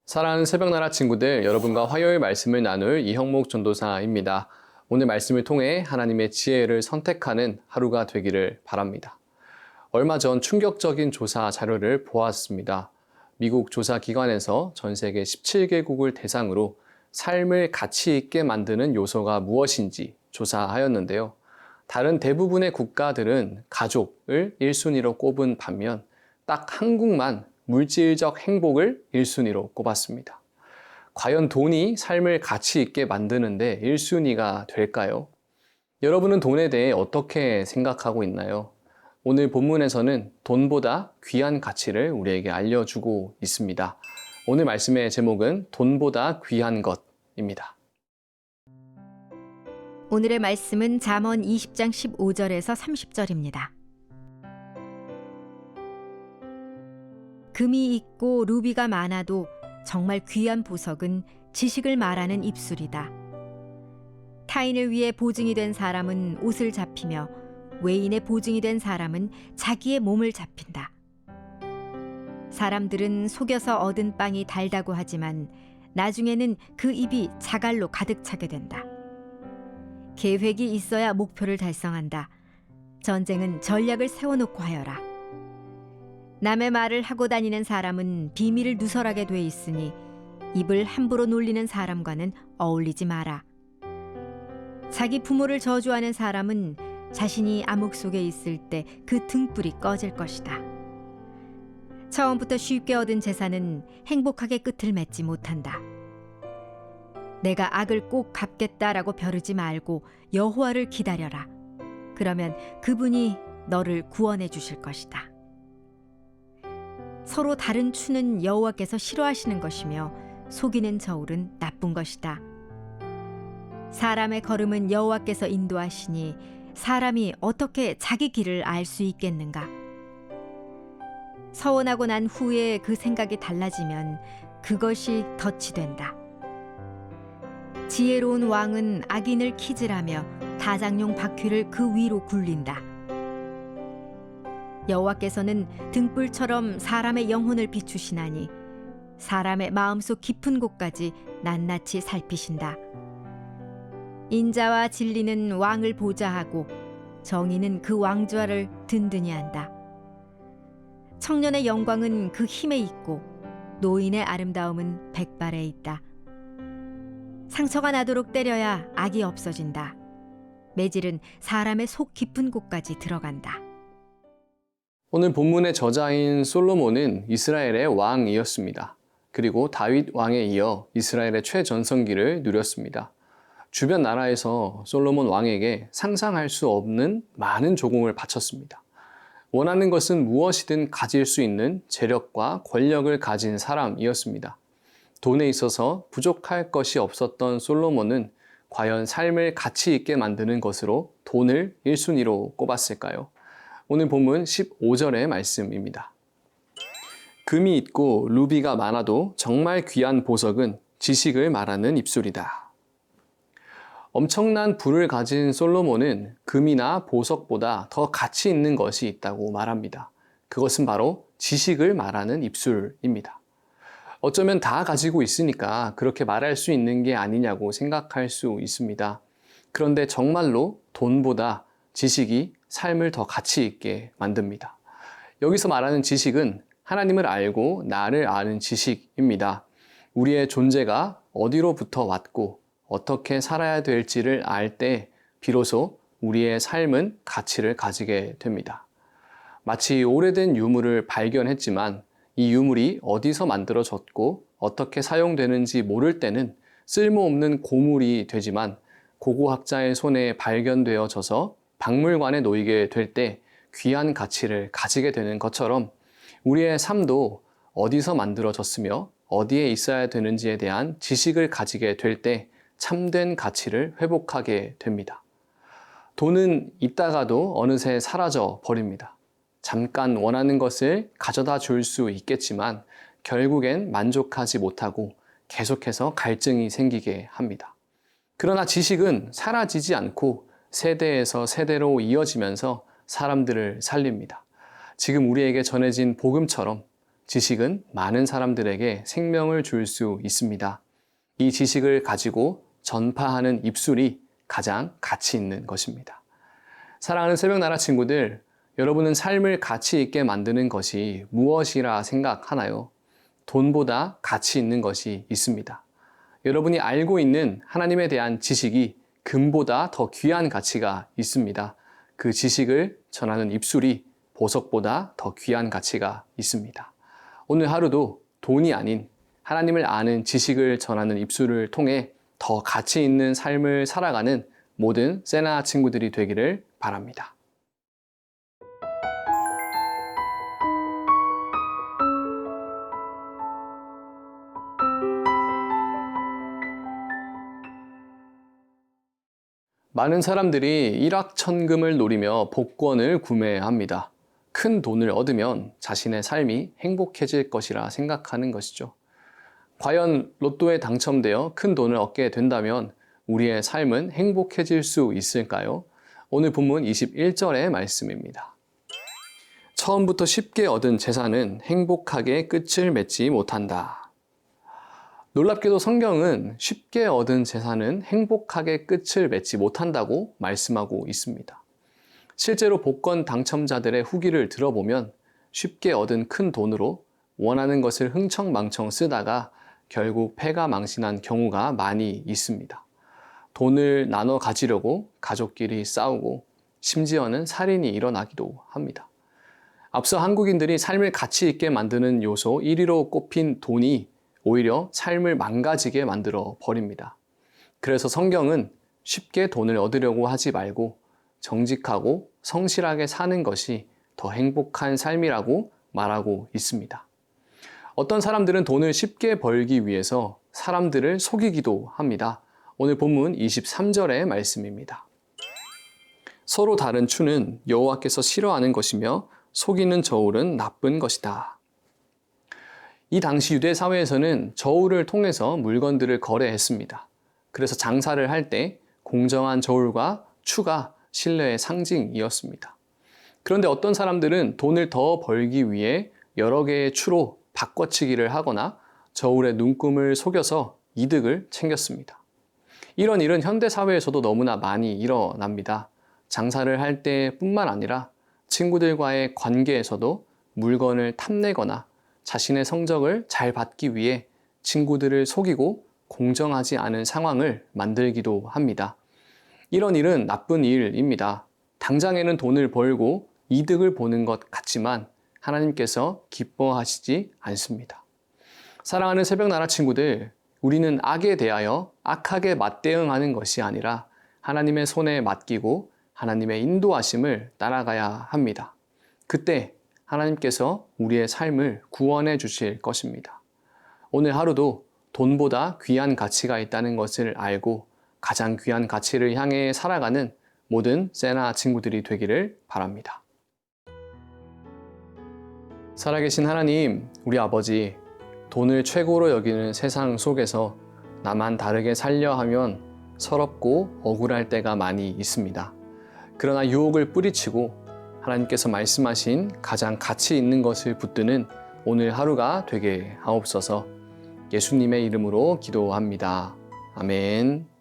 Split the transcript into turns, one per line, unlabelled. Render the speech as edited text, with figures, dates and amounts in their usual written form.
사랑하는 새벽나라 친구들, 여러분과 화요일 말씀을 나눌 이형목 전도사입니다. 오늘 말씀을 통해 하나님의 지혜를 선택하는 하루가 되기를 바랍니다. 얼마 전 충격적인 조사 자료를 보았습니다. 미국 조사기관에서 전 세계 17개국을 대상으로 삶을 가치 있게 만드는 요소가 무엇인지 조사하였는데요. 다른 대부분의 국가들은 가족을 1순위로 꼽은 반면 딱 한국만 물질적 행복을 1순위로 꼽았습니다. 과연 돈이 삶을 가치 있게 만드는데 1순위가 될까요? 여러분은 돈에 대해 어떻게 생각하고 있나요? 오늘 본문에서는 돈보다 귀한 가치를 우리에게 알려주고 있습니다. 오늘 말씀의 제목은 돈보다 귀한 것입니다.
오늘의 말씀은 잠언 20장 15절에서 30절입니다. 금이 있고 루비가 많아도 정말 귀한 보석은 지식을 말하는 입술이다. 타인을 위해 보증이 된 사람은 옷을 잡히며 외인의 보증이 된 사람은 자기의 몸을 잡힌다. 사람들은 속여서 얻은 빵이 달다고 하지만 나중에는 그 입이 자갈로 가득 차게 된다. 계획이 있어야 목표를 달성한다. 전쟁은 전략을 세워놓고 하여라. 남의 말을 하고 다니는 사람은 비밀을 누설하게 돼 있으니 입을 함부로 놀리는 사람과는 어울리지 마라. 자기 부모를 저주하는 사람은 자신이 암흑 속에 있을 때 그 등불이 꺼질 것이다. 처음부터 쉽게 얻은 재산은 행복하게 끝을 맺지 못한다. 내가 악을 꼭 갚겠다라고 벼르지 말고 여호와를 기다려라. 그러면 그분이 너를 구원해 주실 것이다. 서로 다른 추는 여호와께서 싫어하시는 것이며 속이는 저울은 나쁜 것이다. 사람의 걸음은 여호와께서 인도하시니 사람이 어떻게 자기 길을 알 수 있겠는가? 서원하고 난 후에 그 생각이 달라지면 그것이 덫이 된다. 지혜로운 왕은 악인을 키질하며 다장용 바퀴를 그 위로 굴린다. 여호와께서는 등불처럼 사람의 영혼을 비추시나니 사람의 마음속 깊은 곳까지 낱낱이 살피신다. 인자와 진리는 왕을 보좌하고 정의는 그 왕좌를 든든히 한다. 청년의 영광은 그 힘에 있고 노인의 아름다움은 백발에 있다. 상처가 나도록 때려야 악이 없어진다. 매질은 사람의 속 깊은 곳까지 들어간다.
오늘 본문의 저자인 솔로몬은 이스라엘의 왕이었습니다. 그리고 다윗 왕에 이어 이스라엘의 최전성기를 누렸습니다. 주변 나라에서 솔로몬 왕에게 상상할 수 없는 많은 조공을 바쳤습니다. 원하는 것은 무엇이든 가질 수 있는 재력과 권력을 가진 사람이었습니다. 돈에 있어서 부족할 것이 없었던 솔로몬은 과연 삶을 가치 있게 만드는 것으로 돈을 1순위로 꼽았을까요? 오늘 본문 15절의 말씀입니다. 금이 있고 루비가 많아도 정말 귀한 보석은 지식을 말하는 입술이다. 엄청난 부를 가진 솔로몬은 금이나 보석보다 더 가치 있는 것이 있다고 말합니다. 그것은 바로 지식을 말하는 입술입니다. 어쩌면 다 가지고 있으니까 그렇게 말할 수 있는 게 아니냐고 생각할 수 있습니다. 그런데 정말로 돈보다 지식이 삶을 더 가치 있게 만듭니다. 여기서 말하는 지식은 하나님을 알고 나를 아는 지식입니다. 우리의 존재가 어디로부터 왔고 어떻게 살아야 될지를 알 때 비로소 우리의 삶은 가치를 가지게 됩니다. 마치 오래된 유물을 발견했지만 이 유물이 어디서 만들어졌고 어떻게 사용되는지 모를 때는 쓸모없는 고물이 되지만 고고학자의 손에 발견되어져서 박물관에 놓이게 될 때 귀한 가치를 가지게 되는 것처럼 우리의 삶도 어디서 만들어졌으며 어디에 있어야 되는지에 대한 지식을 가지게 될 때 참된 가치를 회복하게 됩니다. 돈은 있다가도 어느새 사라져 버립니다. 잠깐 원하는 것을 가져다 줄 수 있겠지만 결국엔 만족하지 못하고 계속해서 갈증이 생기게 합니다. 그러나 지식은 사라지지 않고 세대에서 세대로 이어지면서 사람들을 살립니다. 지금 우리에게 전해진 복음처럼 지식은 많은 사람들에게 생명을 줄 수 있습니다. 이 지식을 가지고 전파하는 입술이 가장 가치 있는 것입니다. 사랑하는 새벽나라 친구들, 여러분은 삶을 가치 있게 만드는 것이 무엇이라 생각하나요? 돈보다 가치 있는 것이 있습니다. 여러분이 알고 있는 하나님에 대한 지식이 금보다 더 귀한 가치가 있습니다. 그 지식을 전하는 입술이 보석보다 더 귀한 가치가 있습니다. 오늘 하루도 돈이 아닌 하나님을 아는 지식을 전하는 입술을 통해 더 가치 있는 삶을 살아가는 모든 세나 친구들이 되기를 바랍니다. 많은 사람들이 일확천금을 노리며 복권을 구매합니다. 큰 돈을 얻으면 자신의 삶이 행복해질 것이라 생각하는 것이죠. 과연 로또에 당첨되어 큰 돈을 얻게 된다면 우리의 삶은 행복해질 수 있을까요? 오늘 본문 21절의 말씀입니다. 처음부터 쉽게 얻은 재산은 행복하게 끝을 맺지 못한다. 놀랍게도 성경은 쉽게 얻은 재산은 행복하게 끝을 맺지 못한다고 말씀하고 있습니다. 실제로 복권 당첨자들의 후기를 들어보면 쉽게 얻은 큰 돈으로 원하는 것을 흥청망청 쓰다가 결국 패가 망신한 경우가 많이 있습니다. 돈을 나눠 가지려고 가족끼리 싸우고 심지어는 살인이 일어나기도 합니다. 앞서 한국인들이 삶을 가치 있게 만드는 요소 1위로 꼽힌 돈이 오히려 삶을 망가지게 만들어 버립니다. 그래서 성경은 쉽게 돈을 얻으려고 하지 말고 정직하고 성실하게 사는 것이 더 행복한 삶이라고 말하고 있습니다. 어떤 사람들은 돈을 쉽게 벌기 위해서 사람들을 속이기도 합니다. 오늘 본문 23절의 말씀입니다. 서로 다른 추는 여호와께서 싫어하는 것이며 속이는 저울은 나쁜 것이다. 이 당시 유대 사회에서는 저울을 통해서 물건들을 거래했습니다. 그래서 장사를 할 때 공정한 저울과 추가 신뢰의 상징이었습니다. 그런데 어떤 사람들은 돈을 더 벌기 위해 여러 개의 추로 바꿔치기를 하거나 저울의 눈금을 속여서 이득을 챙겼습니다. 이런 일은 현대 사회에서도 너무나 많이 일어납니다. 장사를 할 때뿐만 아니라 친구들과의 관계에서도 물건을 탐내거나 자신의 성적을 잘 받기 위해 친구들을 속이고 공정하지 않은 상황을 만들기도 합니다. 이런 일은 나쁜 일입니다. 당장에는 돈을 벌고 이득을 보는 것 같지만 하나님께서 기뻐하시지 않습니다. 사랑하는 새벽나라 친구들, 우리는 악에 대하여 악하게 맞대응하는 것이 아니라 하나님의 손에 맡기고 하나님의 인도하심을 따라가야 합니다. 그때 하나님께서 우리의 삶을 구원해 주실 것입니다. 오늘 하루도 돈보다 귀한 가치가 있다는 것을 알고 가장 귀한 가치를 향해 살아가는 모든 세나 친구들이 되기를 바랍니다. 살아계신 하나님, 우리 아버지, 돈을 최고로 여기는 세상 속에서 나만 다르게 살려 하면 서럽고 억울할 때가 많이 있습니다. 그러나 유혹을 뿌리치고 하나님께서 말씀하신 가장 가치 있는 것을 붙드는 오늘 하루가 되게 하옵소서. 예수님의 이름으로 기도합니다. 아멘.